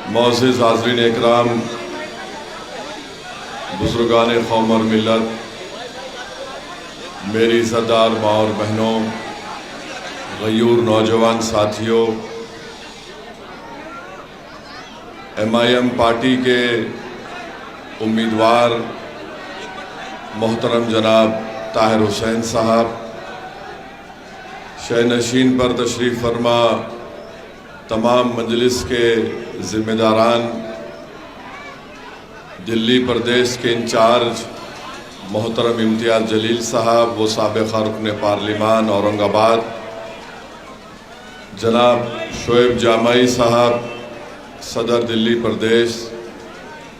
मोअज़्ज़िज़ हाज़रीन इकराम, बुज़ुर्गान क़ौम और मिल्लत, मेरी सरदार माँ और बहनों, गयूर नौजवान साथियों, MIM पार्टी के उम्मीदवार मोहतरम जनाब ताहिर हुसैन साहब, शहनशीन पर तशरीफ़ फरमा तमाम मजलिस के ज़िम्मेदारान, दिल्ली प्रदेश के इंचार्ज मोहतरम इम्तियाज़ जलील साहब, वो साबिक़ रुकन पार्लिमान औरंगाबाद, जनाब शोएब जामाई साहब, सदर दिल्ली प्रदेश,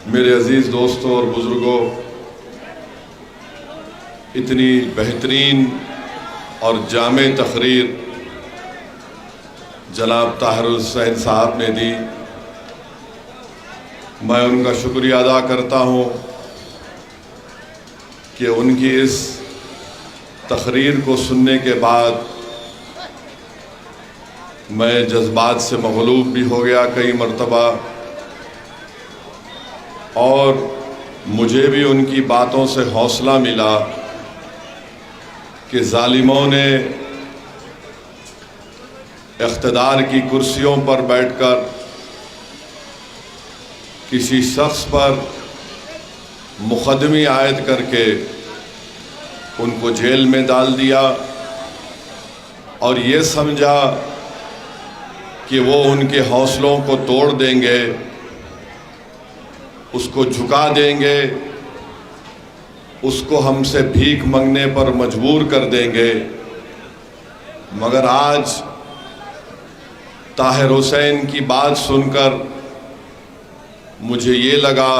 मेरे अज़ीज़ दोस्तों और बुज़ुर्गों, इतनी बेहतरीन और जामे तकरीर जनाब ताहिर हुसैन साहब ने दी। मैं उनका शुक्रिया अदा करता हूँ कि उनकी इस तकरीर को सुनने के बाद मैं जज्बात से मग़लूब भी हो गया कई मरतबा, और मुझे भी उनकी बातों से हौसला मिला कि ज़ालिमों ने इक़्तिदार की कुर्सियों पर बैठकर किसी शख्स पर मुक़दमे आयद करके उनको जेल में डाल दिया और ये समझा कि वो उनके हौसलों को तोड़ देंगे, उसको झुका देंगे, उसको हमसे भीख मांगने पर मजबूर कर देंगे। मगर आज ताहिर हुसैन की बात सुनकर मुझे ये लगा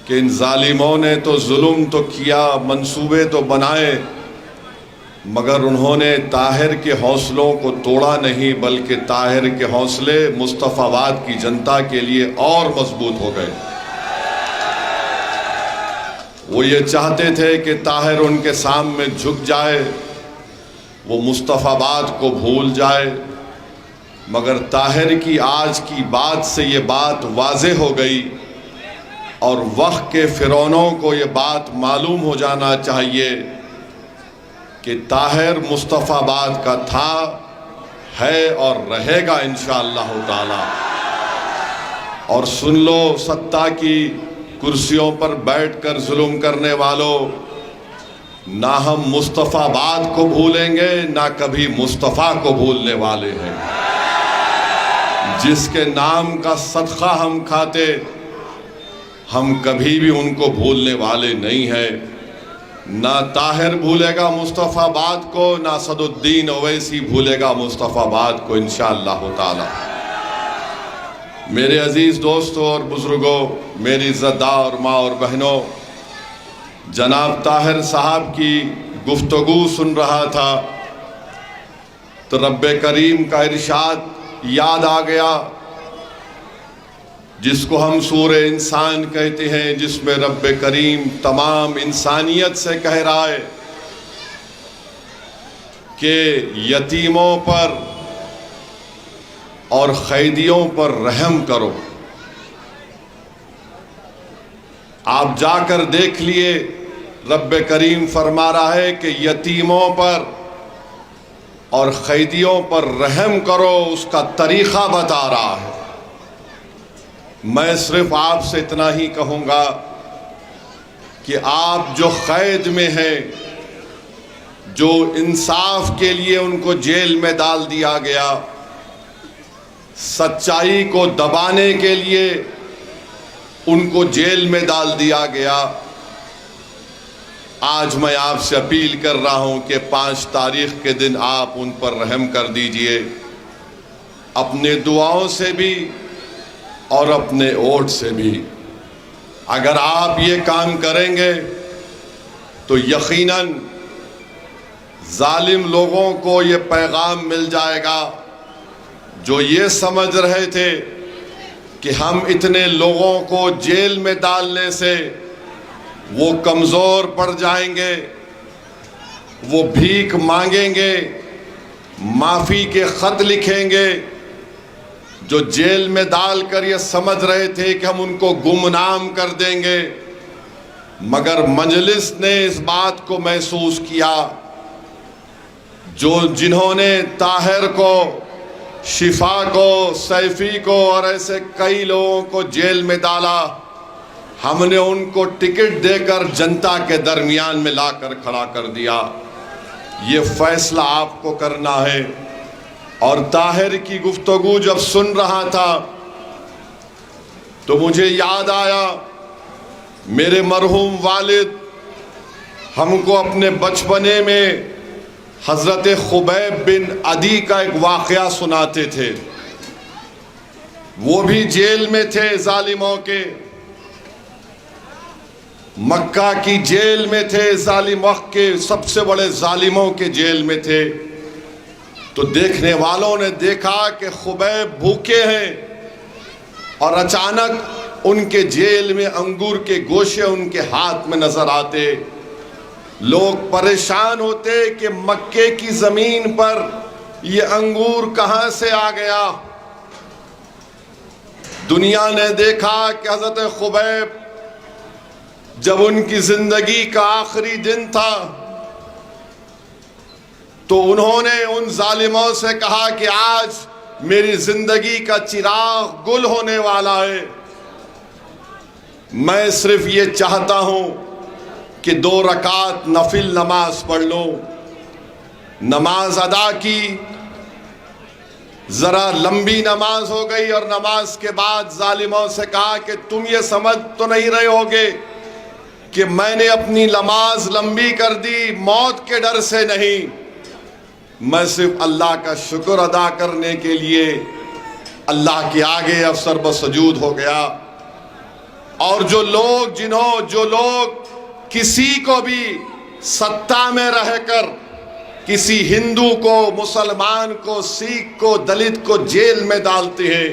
कि इन जालिमों ने तो जुल्म तो किया, मंसूबे तो बनाए, मगर उन्होंने ताहिर के हौसलों को तोड़ा नहीं, बल्कि ताहिर के हौसले मुस्तफ़ाबाद की जनता के लिए और मजबूत हो गए। वो ये चाहते थे कि ताहिर उनके सामने झुक जाए, वो मुस्तफ़ाबाद को भूल जाए, मगर ताहिर की आज की बात से ये बात वाज़े हो गई और वक्त के फ़िरौनों को ये बात मालूम हो जाना चाहिए कि ताहिर मुस्तफ़ाबाद का था, है और रहेगा इंशाअल्लाह ताला। और सुन लो, सत्ता की कुर्सियों पर बैठकर जुल्म करने वालों, ना हम मुस्तफ़ाबाद को भूलेंगे, ना कभी मुस्तफ़ा को भूलने वाले हैं। जिसके नाम का सदका हम खाते, हम कभी भी उनको भूलने वाले नहीं हैं। ना ताहिर भूलेगा मुस्तफ़ाबाद को, ना सदुद्दीन ओवैसी भूलेगा मुस्तफ़ाबाद को इंशाअल्लाह ताला। मेरे अजीज़ दोस्तों और बुज़ुर्गों, मेरी इज़्ज़तदार माँ और बहनों, जनाब ताहिर साहब की गुफ्तगू सुन रहा था तो रब्बे करीम का इरशाद याद आ गया, जिसको हम सूरे इंसान कहते हैं, जिसमें रब्बे करीम तमाम इंसानियत से कह रहा है कि यतीमों पर और कैदियों पर रहम करो। आप जाकर देख लिए, रब्बे करीम फरमा रहा है कि यतीमों पर और कैदियों पर रहम करो, उसका तरीक़ा बता रहा है। मैं सिर्फ आपसे इतना ही कहूँगा कि आप जो कैद में हैं, जो इंसाफ के लिए उनको जेल में डाल दिया गया, सच्चाई को दबाने के लिए उनको जेल में डाल दिया गया, आज मैं आपसे अपील कर रहा हूं कि 5 तारीख के दिन आप उन पर रहम कर दीजिए, अपने दुआओं से भी और अपने वोट से भी। अगर आप ये काम करेंगे तो यकीनन जालिम लोगों को ये पैगाम मिल जाएगा, जो ये समझ रहे थे कि हम इतने लोगों को जेल में डालने से वो कमज़ोर पड़ जाएंगे, वो भीख मांगेंगे, माफ़ी के ख़त लिखेंगे, जो जेल में डालकर ये समझ रहे थे कि हम उनको गुमनाम कर देंगे, मगर मजलिस ने इस बात को महसूस किया, जिन्होंने ताहिर को, शिफा को, सैफी को और ऐसे कई लोगों को जेल में डाला, हमने उनको टिकट देकर जनता के दरमियान में लाकर खड़ा कर दिया। ये फैसला आपको करना है। और ताहिर की गुफ्तगू जब सुन रहा था तो मुझे याद आया, मेरे मरहूम वालिद हमको अपने बचपने में हज़रत खुबैब बिन अदी का एक वाक़या सुनाते थे। वो भी जेल में थे, जालिमों के, मक्का की जेल में थे, जालिम वक्त के सबसे बड़े जालिमों के जेल में थे। तो देखने वालों ने देखा कि खुबैब भूखे हैं और अचानक उनके जेल में अंगूर के गोशे उनके हाथ में नजर आते। लोग परेशान होते कि मक्के की जमीन पर ये अंगूर कहां से आ गया। दुनिया ने देखा कि हज़रत खुबैब जब उनकी जिंदगी का आखिरी दिन था तो उन्होंने उन जालिमों से कहा कि आज मेरी जिंदगी का चिराग गुल होने वाला है, मैं सिर्फ ये चाहता हूं कि 2 रकात नफिल नमाज पढ़ लो। नमाज अदा की, जरा लंबी नमाज हो गई और नमाज के बाद जालिमों से कहा कि तुम ये समझ तो नहीं रहे होगे कि मैंने अपनी नमाज लंबी कर दी मौत के डर से नहीं, मैं सिर्फ अल्लाह का शुक्र अदा करने के लिए अल्लाह के आगे अफसर बसजूद हो गया। और जो लोग किसी को भी सत्ता में रहकर किसी हिंदू को, मुसलमान को, सिख को, दलित को जेल में डालते हैं,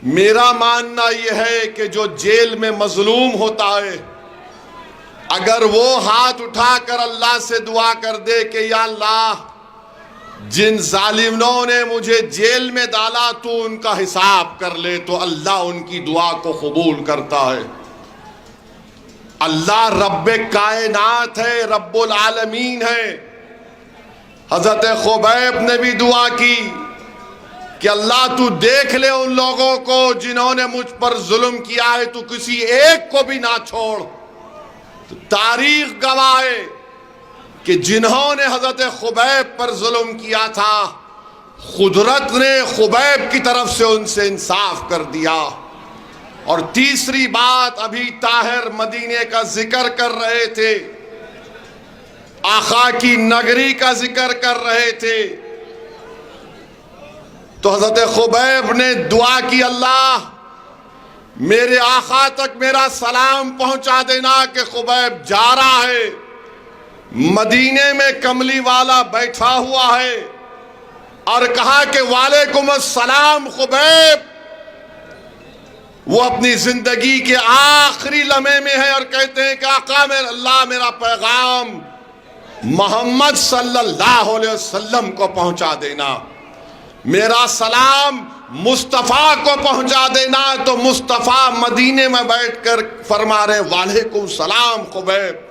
मेरा मानना यह है कि जो जेल में मजलूम होता है, अगर वो हाथ उठाकर अल्लाह से दुआ कर दे कि या अल्लाह जिन जालिमों ने मुझे जेल में डाला तो उनका हिसाब कर ले, तो अल्लाह उनकी दुआ को कबूल करता है। अल्लाह रब्बे कायनात है, रब्बुल आलमीन है। हजरत खुबैब ने भी दुआ की कि अल्लाह तू देख ले उन लोगों को जिन्होंने मुझ पर जुल्म किया है, तू किसी एक को भी ना छोड़। तो तारीख गवाह है कि जिन्होंने हजरत खुबैब पर जुल्म किया था, कुदरत ने खुबैब की तरफ से उनसे इंसाफ कर दिया। और तीसरी बात, अभी ताहिर मदीने का जिक्र कर रहे थे, आका की नगरी का जिक्र कर रहे थे, तो हजरत खुबैब ने दुआ की, अल्लाह मेरे आका तक मेरा सलाम पहुंचा देना कि खुबैब जा रहा है, मदीने में कमली वाला बैठा हुआ है। और कहा कि वालेकुम अस्सलाम खुबैब। वो अपनी जिंदगी के आखिरी लम्हे में है और कहते हैं कि आका मेरा, अल्लाह मेरा पैगाम मोहम्मद सल्लल्लाहु अलैहि वसल्लम को पहुंचा देना, मेरा सलाम मुस्तफ़ा को पहुंचा देना। तो मुस्तफ़ा मदीने में बैठकर फरमा रहे वालेकुम सलाम खुबैब।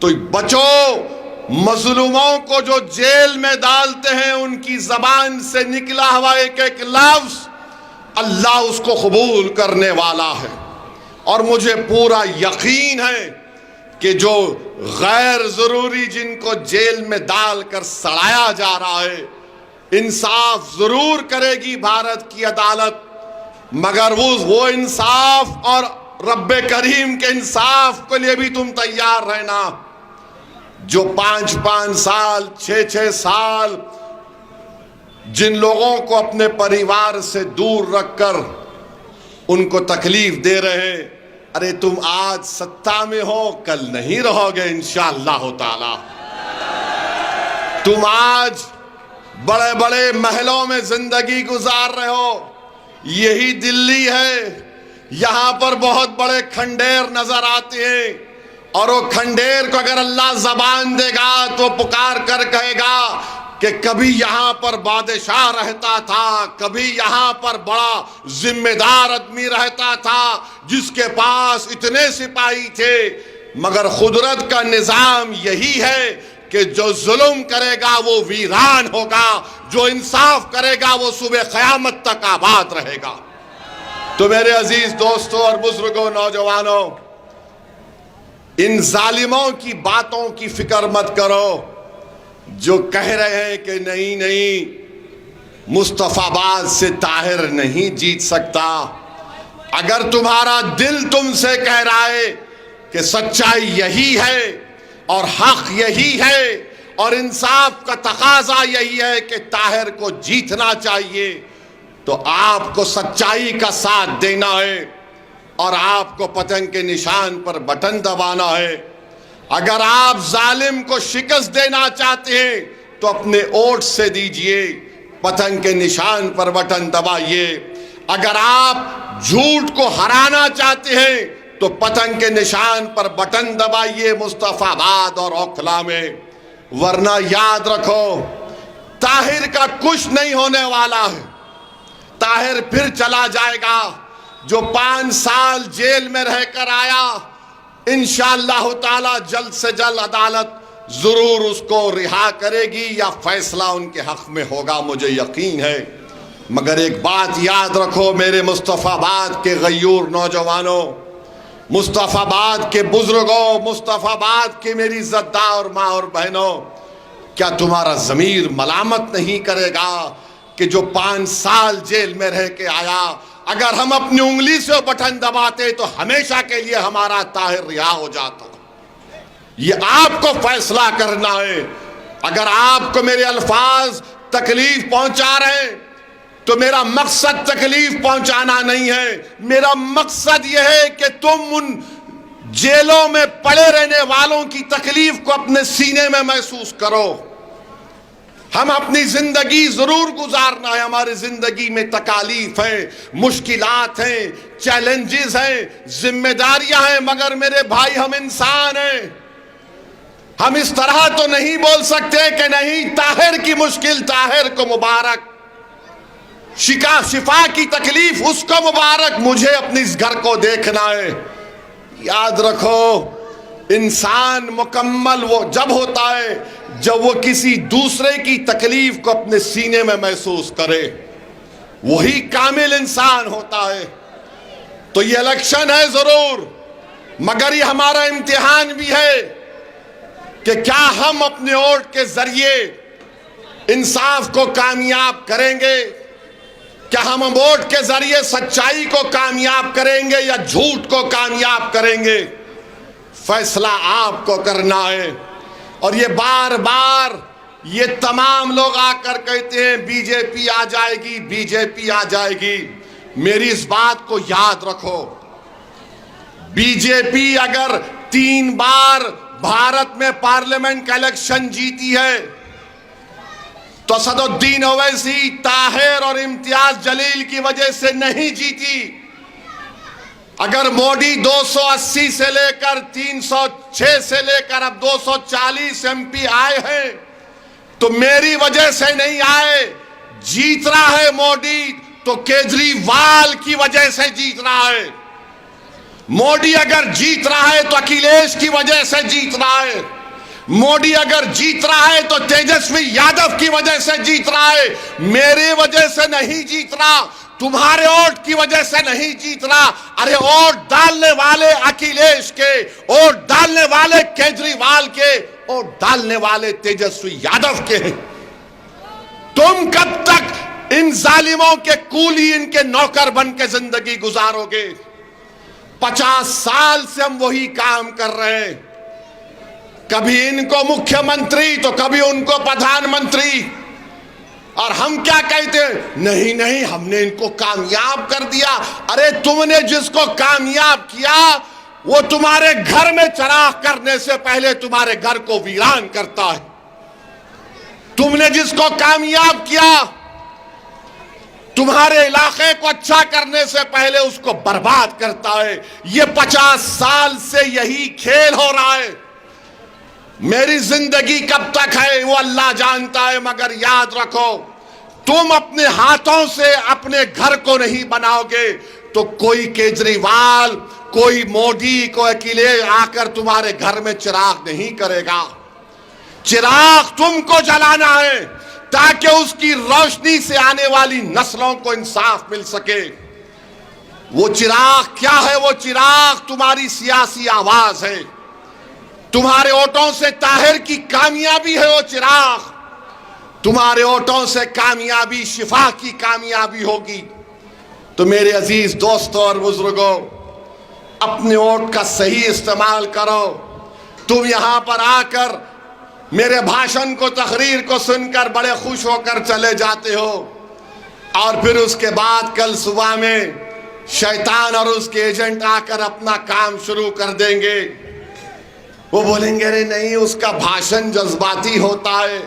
तो बचो, मजलूमों को जो जेल में डालते हैं उनकी जबान से निकला हुआ एक एक लफ्ज अल्लाह उसको कबूल करने वाला है। और मुझे पूरा यकीन है कि जो गैर जरूरी जिनको जेल में डालकर सड़ाया जा रहा है, इंसाफ जरूर करेगी भारत की अदालत, मगर वो इंसाफ और रब्बे करीम के इंसाफ के लिए भी तुम तैयार रहना। जो 5-5 साल, 6-6 साल जिन लोगों को अपने परिवार से दूर रखकर उनको तकलीफ दे रहे, अरे तुम आज सत्ता में हो, कल नहीं रहोगे इंशाअल्लाह ताला। तुम आज बड़े बड़े महलों में जिंदगी गुजार रहे हो, यही दिल्ली है, यहां पर बहुत बड़े खंडेर नजर आते हैं। और वो खंडेर को अगर अल्लाह जबान देगा तो पुकार कर कहेगा कि कभी यहां पर बादशाह रहता था, कभी यहां पर बड़ा जिम्मेदार आदमी रहता था जिसके पास इतने सिपाही थे, मगर कुदरत का निजाम यही है कि जो जुल्म करेगा वो वीरान होगा, जो इंसाफ करेगा वो सुबह क़यामत तक आबाद रहेगा। तो मेरे अजीज दोस्तों और बुजुर्गों, नौजवानों, इन जालिमों की बातों की फिक्र मत करो जो कह रहे हैं कि नहीं नहीं मुस्तफाबाद से ताहिर नहीं जीत सकता। अगर तुम्हारा दिल तुमसे कह रहा है कि सच्चाई यही है और हक यही है और इंसाफ का तकाजा यही है कि ताहिर को जीतना चाहिए, तो आपको सच्चाई का साथ देना है और आपको पतंग के निशान पर बटन दबाना है। अगर आप जालिम को शिकस्त देना चाहते हैं तो अपने वोट से दीजिए, पतंग के निशान पर बटन दबाइए। अगर आप झूठ को हराना चाहते हैं तो पतंग के निशान पर बटन दबाइए मुस्तफाबाद और ओखला में। वरना याद रखो, ताहिर का कुछ नहीं होने वाला है। ताहिर फिर चला जाएगा। जो 5 साल जेल में रहकर आया, इंशाअल्लाह ताला जल्द से जल्द अदालत जरूर उसको रिहा करेगी या फैसला उनके हक में होगा, मुझे यकीन है। मगर एक बात याद रखो मेरे मुस्तफाबाद के गयूर नौजवानों, मुस्तफाबाद के बुजुर्गों, मुस्तफाबाद के मेरी इज्जतदार माँ और बहनों, क्या तुम्हारा ज़मीर मलामत नहीं करेगा कि जो 5 साल जेल में रह के आया, अगर हम अपनी उंगली से बटन दबाते तो हमेशा के लिए हमारा ताहिर रिहा हो जाता। ये आपको फैसला करना है। अगर आपको मेरे अल्फाज तकलीफ पहुंचा रहे हैं तो मेरा मकसद तकलीफ पहुंचाना नहीं है। मेरा मकसद यह है कि तुम उन जेलों में पड़े रहने वालों की तकलीफ को अपने सीने में महसूस करो। हम अपनी जिंदगी जरूर गुजारना है, हमारी जिंदगी में तकालीफ है, मुश्किलात हैं, चैलेंजेस हैं, जिम्मेदारियां हैं, मगर मेरे भाई हम इंसान हैं। हम इस तरह तो नहीं बोल सकते कि नहीं ताहिर की मुश्किल ताहिर को मुबारक, शिफा की तकलीफ उसको मुबारक, मुझे अपने इस घर को देखना है। याद रखो, इंसान मुकम्मल वो जब होता है जब वो किसी दूसरे की तकलीफ को अपने सीने में महसूस करे, वही कामिल इंसान होता है। तो ये इलेक्शन है जरूर, मगर ये हमारा इम्तिहान भी है कि क्या हम अपने वोट के जरिए इंसाफ को कामयाब करेंगे, क्या हम वोट के जरिए सच्चाई को कामयाब करेंगे या झूठ को कामयाब करेंगे। फैसला आपको करना है। और ये बार बार ये तमाम लोग आकर कहते हैं बीजेपी आ जाएगी, बीजेपी आ जाएगी। मेरी इस बात को याद रखो, बीजेपी अगर 3 बार भारत में पार्लियामेंट का इलेक्शन जीती है तो असदुद्दीन ओवैसी, ताहिर और इम्तियाज जलील की वजह से नहीं जीती। अगर मोदी 280 से लेकर 306 से लेकर अब 240 एमपी आए हैं तो मेरी वजह से नहीं आए। जीत रहा है मोदी तो केजरीवाल की वजह से जीत रहा है। मोदी अगर जीत रहा है तो अखिलेश की वजह से जीत रहा है। मोदी अगर जीत रहा है तो तेजस्वी यादव की वजह से जीत रहा है। मेरी वजह से नहीं जीत रहा, तुम्हारे वोट की वजह से नहीं जीत रहा। अरे वोट डालने वाले अखिलेश के, वोट डालने वाले केजरीवाल के, वोट डालने वाले तेजस्वी यादव के हैं। तुम कब तक इन जालिमों के कूली, इनके नौकर बन के जिंदगी गुजारोगे? 50 साल से हम वही काम कर रहे हैं, कभी इनको मुख्यमंत्री तो कभी उनको प्रधानमंत्री, और हम क्या कहते हैं, नहीं नहीं हमने इनको कामयाब कर दिया। अरे तुमने जिसको कामयाब किया वो तुम्हारे घर में चराग करने से पहले तुम्हारे घर को वीरान करता है। तुमने जिसको कामयाब किया तुम्हारे इलाके को अच्छा करने से पहले उसको बर्बाद करता है। ये 50 साल से यही खेल हो रहा है। मेरी जिंदगी कब तक है वो अल्लाह जानता है, मगर याद रखो तुम अपने हाथों से अपने घर को नहीं बनाओगे तो कोई केजरीवाल, कोई मोदी, कोई अकेले आकर तुम्हारे घर में चिराग नहीं करेगा। चिराग तुमको जलाना है ताकि उसकी रोशनी से आने वाली नस्लों को इंसाफ मिल सके। वो चिराग क्या है? वो चिराग तुम्हारी सियासी आवाज है, तुम्हारे वोटों से ताहिर की कामयाबी है। वो चिराग तुम्हारे वोटों से कामयाबी, शिफा की कामयाबी होगी। तो मेरे अजीज दोस्तों और बुजुर्गों, अपने वोट का सही इस्तेमाल करो। तुम यहां पर आकर मेरे भाषण को, तकरीर को सुनकर बड़े खुश होकर चले जाते हो और फिर उसके बाद कल सुबह में शैतान और उसके एजेंट आकर अपना काम शुरू कर देंगे। वो बोलेंगे अरे नहीं, उसका भाषण जज्बाती होता है।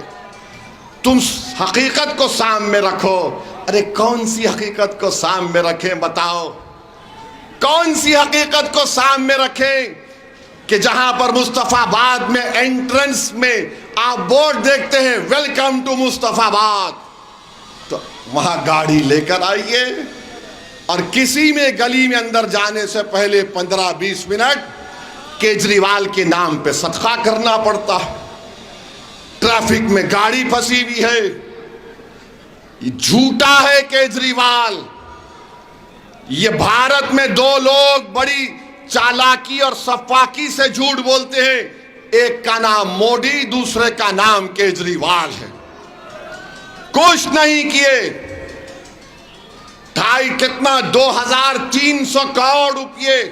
तुम हकीकत को सामने रखो। अरे कौन सी हकीकत को सामने रखें बताओ? कौन सी हकीकत को सामने रखें कि जहां पर मुस्तफाबाद में एंट्रेंस में आप बोर्ड देखते हैं वेलकम टू मुस्तफाबाद, तो वहां गाड़ी लेकर आइए और किसी में गली में अंदर जाने से पहले 15-20 मिनट केजरीवाल के नाम पे सदका करना पड़ता। ट्रैफिक में गाड़ी फंसी हुई है, ये झूठा है केजरीवाल। ये भारत में दो लोग बड़ी चालाकी और सफाकी से झूठ बोलते हैं, एक का नाम मोदी, दूसरे का नाम केजरीवाल है। कुछ नहीं किए, 2300 करोड़ रुपये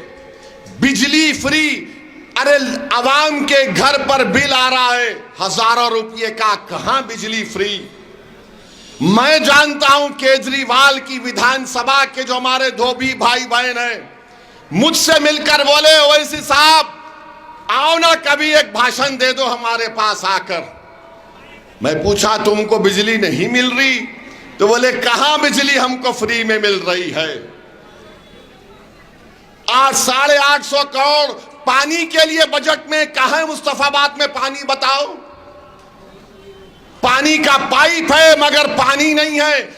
बिजली फ्री। अरे आवाम के घर पर बिल आ रहा है हजारों रुपये का, कहां बिजली फ्री? मैं जानता हूं केजरीवाल की विधानसभा के जो हमारे धोबी भाई बहन हैं, मुझसे मिलकर बोले ओवैसी साहब आओ ना कभी एक भाषण दे दो हमारे पास आकर। मैं पूछा तुमको बिजली नहीं मिल रही? तो बोले कहां बिजली हमको फ्री में मिल रही है। आज 850 करोड़ पानी के लिए बजट में, कहां है मुस्तफाबाद में पानी बताओ? पानी का पाइप है मगर पानी नहीं है।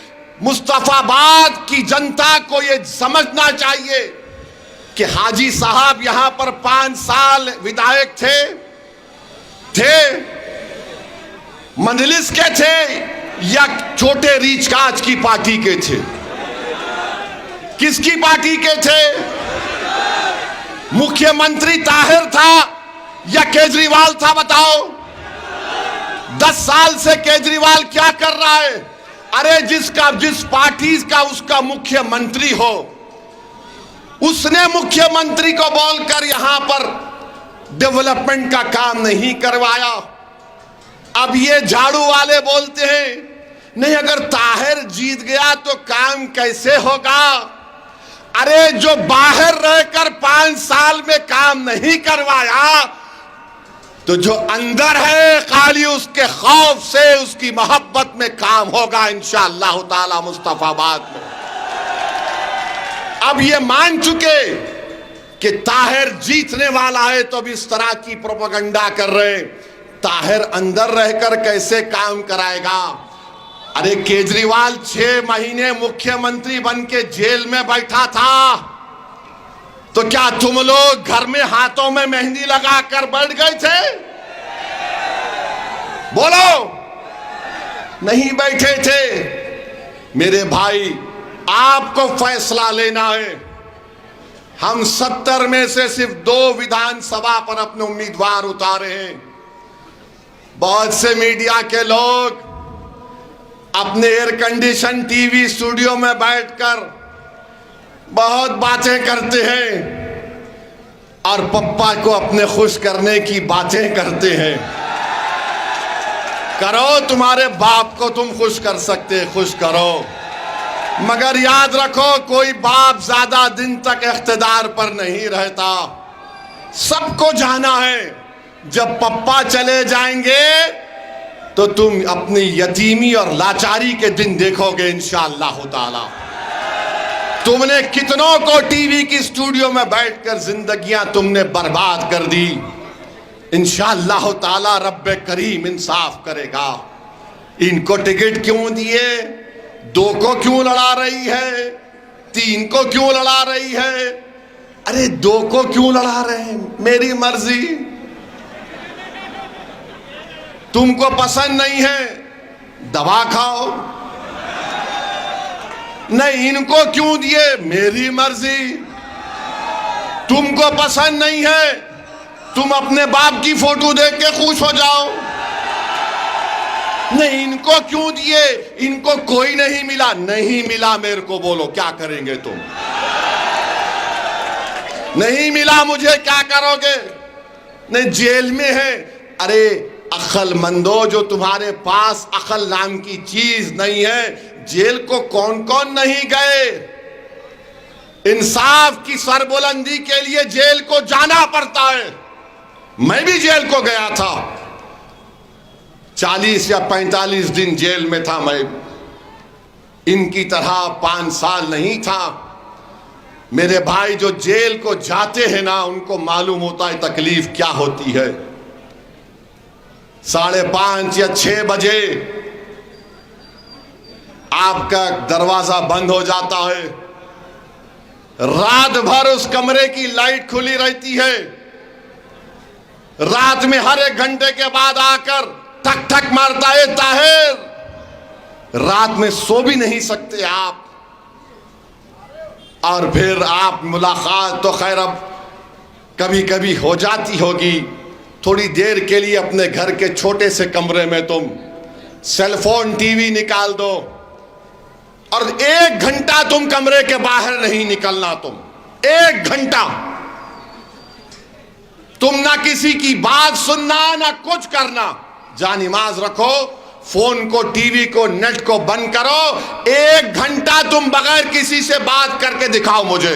मुस्तफाबाद की जनता को यह समझना चाहिए कि हाजी साहब यहां पर 5 साल विधायक थे मंजलिस के थे या छोटे रीच काज की पार्टी के थे? किसकी पार्टी के थे? मुख्यमंत्री ताहिर था या केजरीवाल था बताओ? 10 साल से केजरीवाल क्या कर रहा है? अरे जिस पार्टी का उसका मुख्यमंत्री हो, उसने मुख्यमंत्री को बोलकर यहां पर डेवलपमेंट का काम नहीं करवाया। अब ये झाड़ू वाले बोलते हैं नहीं, अगर ताहिर जीत गया तो काम कैसे होगा? अरे जो बाहर रहकर 5 साल में काम नहीं करवाया, तो जो अंदर है खाली उसके खौफ से, उसकी मोहब्बत में काम होगा इंशाअल्लाह ताला मुस्तफाबाद में। अब ये मान चुके कि ताहिर जीतने वाला है तो अब इस तरह की प्रोपेगेंडा कर रहे। ताहिर अंदर रहकर कैसे काम कराएगा? अरे केजरीवाल 6 महीने मुख्यमंत्री बन के जेल में बैठा था, तो क्या तुम लोग घर में हाथों में मेहंदी लगाकर बैठ गए थे? बोलो, नहीं बैठे थे। मेरे भाई, आपको फैसला लेना है। हम 70 में से सिर्फ 2 विधानसभा पर अपने उम्मीदवार उतारे हैं। बहुत से मीडिया के लोग अपने एयर कंडीशन टीवी स्टूडियो में बैठकर बहुत बातें करते हैं और पप्पा को अपने खुश करने की बातें करते हैं। करो, तुम्हारे बाप को तुम खुश कर सकते, खुश करो, मगर याद रखो कोई बाप ज्यादा दिन तक इख्तिदार पर नहीं रहता। सबको जाना है, जब पप्पा चले जाएंगे तो तुम अपनी यतीमी और लाचारी के दिन देखोगे इंशाअल्लाह ताला। तुमने कितनों को टीवी की स्टूडियो में बैठकर जिंदगियां तुमने बर्बाद कर दी। इंशाअल्लाह ताला रब्बे करीम इंसाफ करेगा। इनको टिकट क्यों दिए? 2 को क्यों लड़ा रही है? 3 को क्यों लड़ा रही है? अरे 2 को क्यों लड़ा रहे हैं? मेरी मर्जी, तुमको पसंद नहीं है दवा खाओ। नहीं, इनको क्यों दिए? मेरी मर्जी। तुमको पसंद नहीं है, तुम अपने बाप की फोटो देख के खुश हो जाओ। नहीं, इनको क्यों दिए? इनको कोई नहीं मिला। नहीं मिला मेरे को बोलो, क्या करेंगे तुम? नहीं मिला मुझे, क्या करोगे? नहीं, जेल में है। अरे अक्लमंदो, जो तुम्हारे पास अक्ल नाम की चीज नहीं है, जेल को कौन कौन नहीं गए? इंसाफ की सरबुलंदी के लिए जेल को जाना पड़ता है। मैं भी जेल को गया था, 40 या 45 दिन जेल में था मैं। इनकी तरह 5 साल नहीं था। मेरे भाई जो जेल को जाते हैं ना, उनको मालूम होता है तकलीफ क्या होती है। 5:30 या 6 बजे आपका दरवाजा बंद हो जाता है। रात भर उस कमरे की लाइट खुली रहती है। रात में हर 1 घंटे के बाद आकर ठक ठक मारता है ताहिर। रात में सो भी नहीं सकते आप। और फिर आप मुलाकात तो खैर अब कभी कभी हो जाती होगी। थोड़ी देर के लिए अपने घर के छोटे से कमरे में तुम सेलफोन टीवी निकाल दो और 1 घंटा तुम कमरे के बाहर नहीं निकलना। तुम 1 घंटा तुम ना किसी की बात सुनना ना कुछ करना। जा नमाज रखो, फोन को, टीवी को, नेट को बंद करो। 1 घंटा तुम बगैर किसी से बात करके दिखाओ मुझे,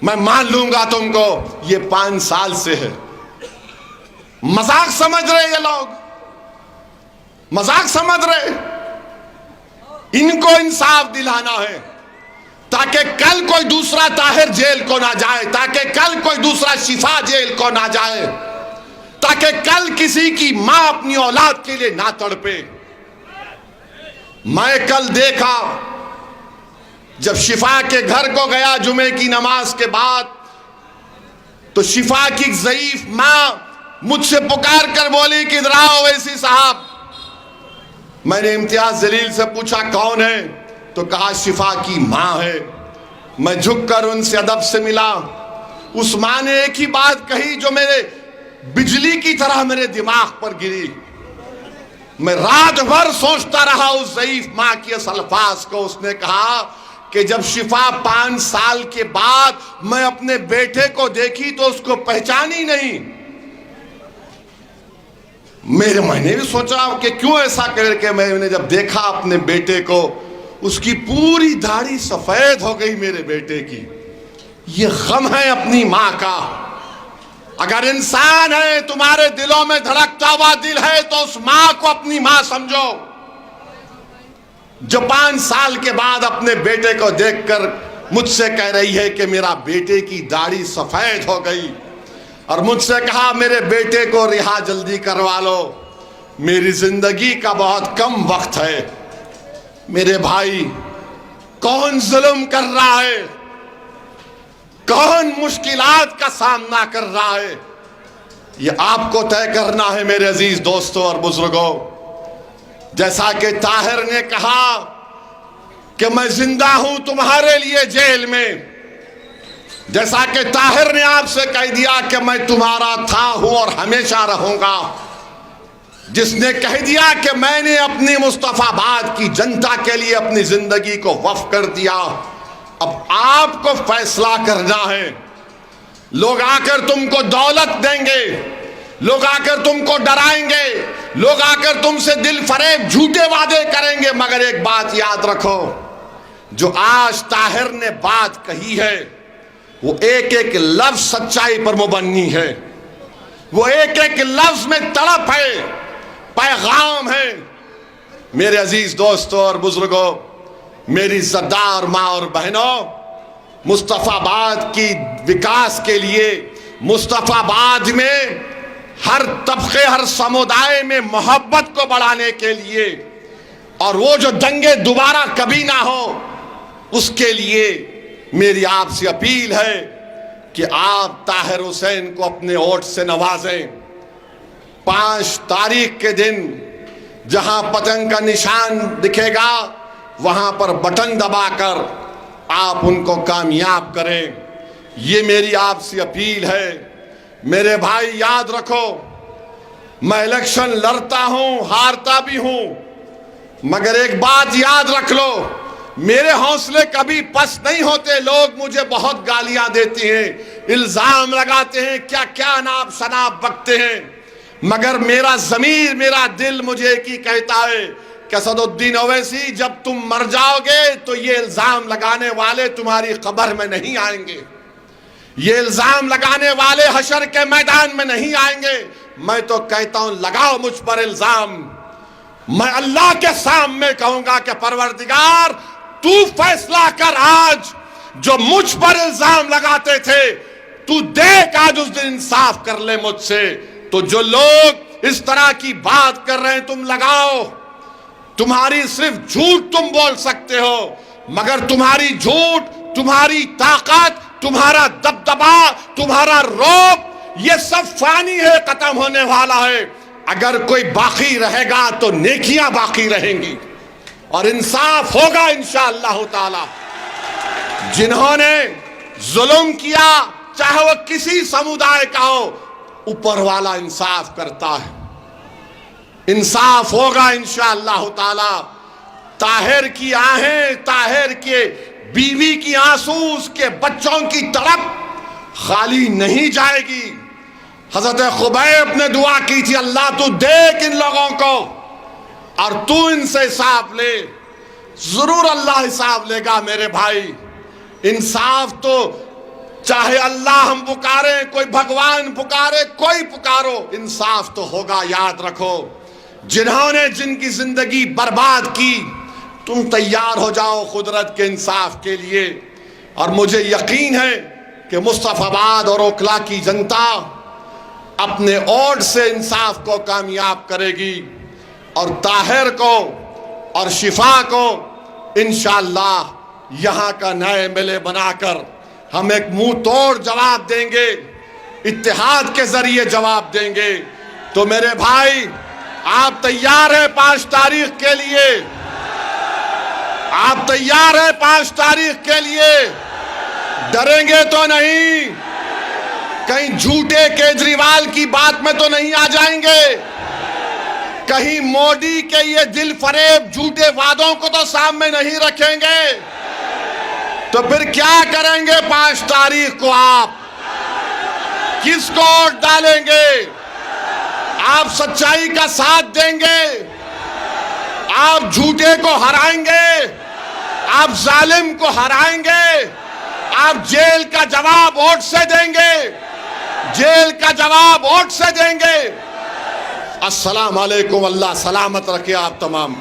मैं मान लूंगा तुमको। ये 5 साल से है। मजाक समझ रहे ये लोग, मजाक समझ रहे। इनको इंसाफ दिलाना है ताकि कल कोई दूसरा ताहिर जेल को ना जाए, ताकि कल कोई दूसरा शिफा जेल को ना जाए, ताकि कल किसी की मां अपनी औलाद के लिए ना तड़पे। मैं कल देखा, जब शिफा के घर को गया जुमे की नमाज के बाद, तो शिफा की ज़ईफ मां मुझसे पुकार कर बोली, किधर आओ वैसी साहब। मैंने इम्तियाज जलील से पूछा कौन है, तो कहा शिफा की मां है। मैं झुककर उनसे अदब से मिला। उस मां ने एक ही बात कही जो मेरे बिजली की तरह मेरे दिमाग पर गिरी। मैं रात भर सोचता रहा उस ज़ईफ मां के इस अल्फाज को। उसने कहा कि जब शिफा 5 साल के बाद मैं अपने बेटे को देखी तो उसको पहचानी नहीं। मैंने भी सोचा कि क्यों ऐसा करके मैंने जब देखा अपने बेटे को, उसकी पूरी दाढ़ी सफेद हो गई मेरे बेटे की। ये गम है अपनी मां का। अगर इंसान है, तुम्हारे दिलों में धड़कता हुआ दिल है, तो उस मां को अपनी मां समझो, जो 5 साल के बाद अपने बेटे को देखकर मुझसे कह रही है कि मेरा बेटे की दाढ़ी सफेद हो गई, और मुझसे कहा मेरे बेटे को रिहा जल्दी करवा लो, मेरी जिंदगी का बहुत कम वक्त है। मेरे भाई, कौन जुल्म कर रहा है, कौन मुश्किलात का सामना कर रहा है, ये आपको तय करना है मेरे अजीज दोस्तों और बुजुर्गों। जैसा कि ताहिर ने कहा कि मैं जिंदा हूं तुम्हारे लिए जेल में, जैसा कि ताहिर ने आपसे कह दिया कि मैं तुम्हारा था, हूं और हमेशा रहूंगा, जिसने कह दिया कि मैंने अपनी मुस्तफाबाद की जनता के लिए अपनी जिंदगी को वक्फ कर दिया, अब आपको फैसला करना है। लोग आकर तुमको दौलत देंगे, लोग आकर तुमको डराएंगे, लोग आकर तुमसे दिल फरेब झूठे वादे करेंगे, मगर एक बात याद रखो, जो आज ताहिर ने बात कही है वो एक एक लफ्ज सच्चाई पर मुबन्नी है, वो एक एक लफ्ज में तड़प है, पैगाम है। मेरे अजीज दोस्तों और बुजुर्गों, मेरी इज्जतदार माँ और बहनों, मुस्तफाबाद की विकास के लिए, मुस्तफाबाद में हर तबके हर समुदाय में मोहब्बत को बढ़ाने के लिए, और वो जो दंगे दोबारा कभी ना हो उसके लिए मेरी आपसे अपील है कि आप ताहिर हुसैन को अपने वोट से नवाजें। 5 तारीख के दिन जहां पतंग का निशान दिखेगा वहां पर बटन दबाकर आप उनको कामयाब करें। ये मेरी आपसे अपील है। मेरे भाई याद रखो, मैं इलेक्शन लड़ता हूं, हारता भी हूं, मगर एक बात याद रख लो, मेरे हौसले कभी पस्त नहीं होते। लोग मुझे बहुत गालियां देते हैं, इल्जाम लगाते हैं, क्या क्या नाप शनाप बकते हैं, मगर मेरा ज़मीर, मेरा दिल मुझे एक ही कहता है कि असदुद्दीन ओवैसी, जब तुम मर जाओगे तो ये इल्जाम लगाने वाले तुम्हारी कब्र में नहीं आएंगे, ये इल्जाम लगाने वाले हशर के मैदान में नहीं आएंगे। मैं तो कहता हूं लगाओ मुझ पर इल्जाम, मैं अल्लाह के सामने कहूंगा कि परवरदिगार तू फैसला कर, आज जो मुझ पर इल्जाम लगाते थे तू देख आज उस दिन इंसाफ कर ले मुझसे। तो जो लोग इस तरह की बात कर रहे हैं तुम लगाओ, तुम्हारी सिर्फ झूठ तुम बोल सकते हो, मगर तुम्हारी झूठ, तुम्हारी ताकत, तुम्हारा दबदबा, तुम्हारा रौब, ये सब फानी है, खत्म होने वाला है। अगर कोई बाकी रहेगा तो नेकियां बाकी रहेंगी और इंसाफ होगा इंशाअल्लाह ताला। जिन्होंने जुल्म किया, चाहे वो किसी समुदाय का हो, ऊपर वाला इंसाफ करता है, इंसाफ होगा इंशाअल्लाह ताला। ताहिर की आहें, ताहिर के बीवी की आंसू, उसके बच्चों की तड़प खाली नहीं जाएगी। हजरत खुबैब ने दुआ की थी, अल्लाह तू देख इन लोगों को और तू इनसे हिसाब ले। जरूर अल्लाह हिसाब लेगा मेरे भाई। इंसाफ तो चाहे अल्लाह हम पुकारे, कोई भगवान पुकारे, कोई पुकारो, इंसाफ तो होगा, याद रखो। जिन्होंने जिनकी जिंदगी बर्बाद की, तुम तैयार हो जाओ कुदरत के इंसाफ के लिए। और मुझे यकीन है कि मुस्तफाबाद और ओखला की जनता अपने वोट से इंसाफ को कामयाब करेगी और ताहिर को और शिफा को इंशाअल्लाह यहाँ का नए एमएलए बनाकर हम एक मुंह तोड़ जवाब देंगे, इत्तेहाद के जरिए जवाब देंगे। तो मेरे भाई, आप तैयार हैं 5 तारीख के लिए? आप तैयार हैं 5 तारीख के लिए? डरेंगे तो नहीं? कहीं झूठे केजरीवाल की बात में तो नहीं आ जाएंगे? कहीं मोदी के ये दिल फरेब झूठे वादों को तो सामने नहीं रखेंगे? तो फिर क्या करेंगे 5 तारीख को? आप किसको वोट डालेंगे? आप सच्चाई का साथ देंगे? आप झूठे को हराएंगे? आप जालिम को हराएंगे? आप जेल का जवाब वोट से देंगे? जेल का जवाब वोट से देंगे? अस्सलाम वालेकुम, अल्लाह सलामत रखे आप तमाम।